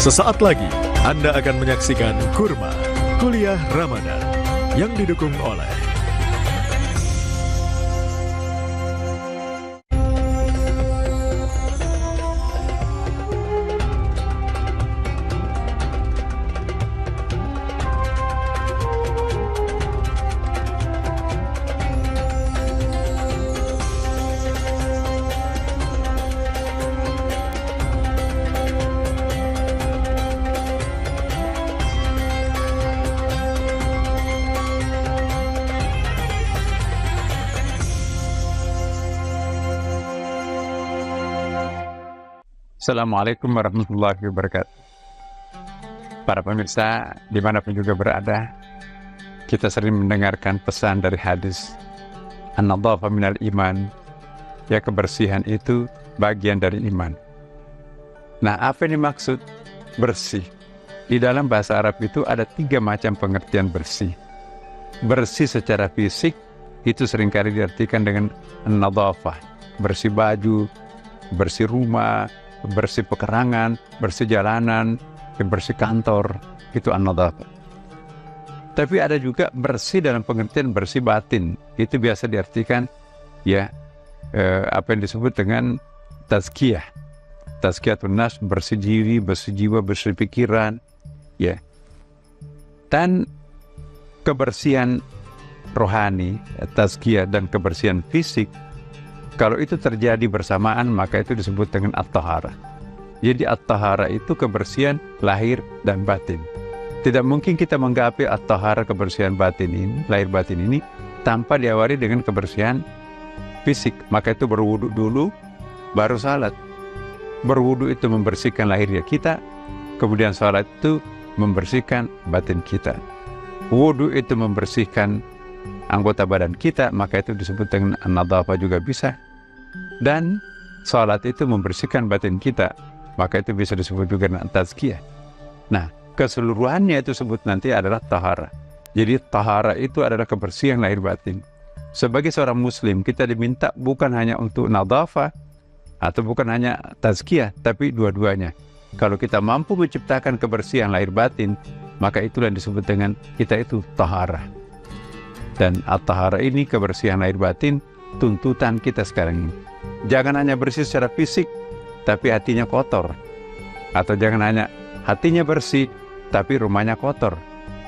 Sesaat lagi Anda akan menyaksikan Kurma Kuliah Ramadan yang didukung oleh Assalamualaikum warahmatullahi wabarakatuh. Para pemirsa, dimanapun juga berada, kita sering mendengarkan pesan dari hadis An-nadhafah minal iman, ya kebersihan itu bagian dari iman. Nah, apa yang dimaksud bersih? Di dalam bahasa Arab itu ada 3 macam pengertian bersih. Bersih secara fisik itu seringkali diartikan dengan an-nadhafah, bersih baju, bersih rumah, bersih pekerangan, bersih jalanan, bersih kantor, itu an-nadhafah. Tapi ada juga bersih dalam pengertian bersih batin. Itu biasa diartikan apa yang disebut dengan tazkiyah. Tazkiyatun nafs, bersih diri, bersih jiwa, bersih pikiran, ya. Dan kebersihan rohani, tazkiyah, dan kebersihan fisik, kalau itu terjadi bersamaan, maka itu disebut dengan at-taharah. Jadi at-taharah itu kebersihan lahir dan batin. Tidak mungkin kita menggapai at-taharah, kebersihan batin ini, lahir batin ini, tanpa diawali dengan kebersihan fisik. Maka itu berwudu dulu, baru salat. Berwudu itu membersihkan lahirnya kita, kemudian salat itu membersihkan batin kita. Wudu itu membersihkan anggota badan kita, maka itu disebut dengan an-nadhafah juga bisa. Dan salat itu membersihkan batin kita, maka itu bisa disebut juga dengan tazkiyah. Nah, keseluruhannya itu sebut nanti adalah tahara. Jadi tahara itu adalah kebersihan lahir batin. Sebagai seorang muslim, kita diminta bukan hanya untuk nadhafah atau bukan hanya tazkiyah, tapi dua-duanya. Kalau kita mampu menciptakan kebersihan lahir batin, maka itulah yang disebut dengan kita itu tahara. Dan at-tahara ini, kebersihan lahir batin, tuntutan kita sekarang ini. Jangan hanya bersih secara fisik, tapi hatinya kotor. Atau jangan hanya hatinya bersih, tapi rumahnya kotor.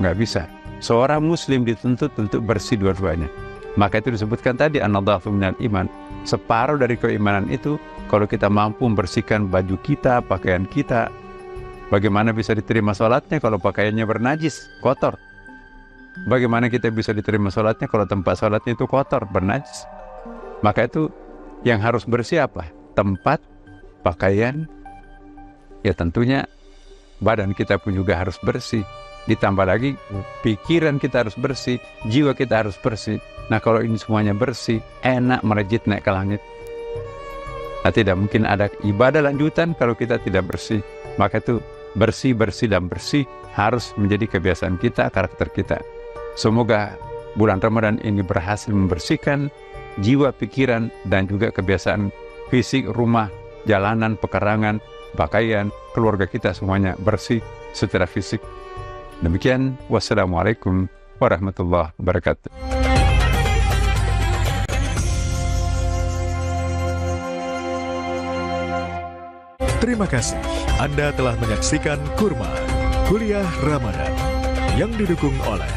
Nggak bisa. Seorang muslim dituntut untuk bersih dua-duanya. Maka itu disebutkan tadi, an-nadhafah minal iman. Separuh dari keimanan itu, kalau kita mampu membersihkan baju kita, pakaian kita, bagaimana bisa diterima sholatnya kalau pakaiannya bernajis, kotor? Bagaimana kita bisa diterima sholatnya kalau tempat sholatnya itu kotor, bernajis? Maka itu yang harus bersih apa? Tempat, pakaian, ya tentunya badan kita pun juga harus bersih. Ditambah lagi pikiran kita harus bersih, jiwa kita harus bersih. Nah, kalau ini semuanya bersih, enak melejit naik ke langit. Nah, tidak mungkin ada ibadah lanjutan kalau kita tidak bersih. Maka itu bersih, dan bersih harus menjadi kebiasaan kita, karakter kita. Semoga bulan Ramadan ini berhasil membersihkan jiwa, pikiran, dan juga kebiasaan fisik, rumah, jalanan, pekarangan, pakaian, keluarga kita semuanya bersih secara fisik. Demikian, wassalamualaikum warahmatullahi wabarakatuh. Terima kasih Anda telah menyaksikan Kurma Kuliah Ramadan yang didukung oleh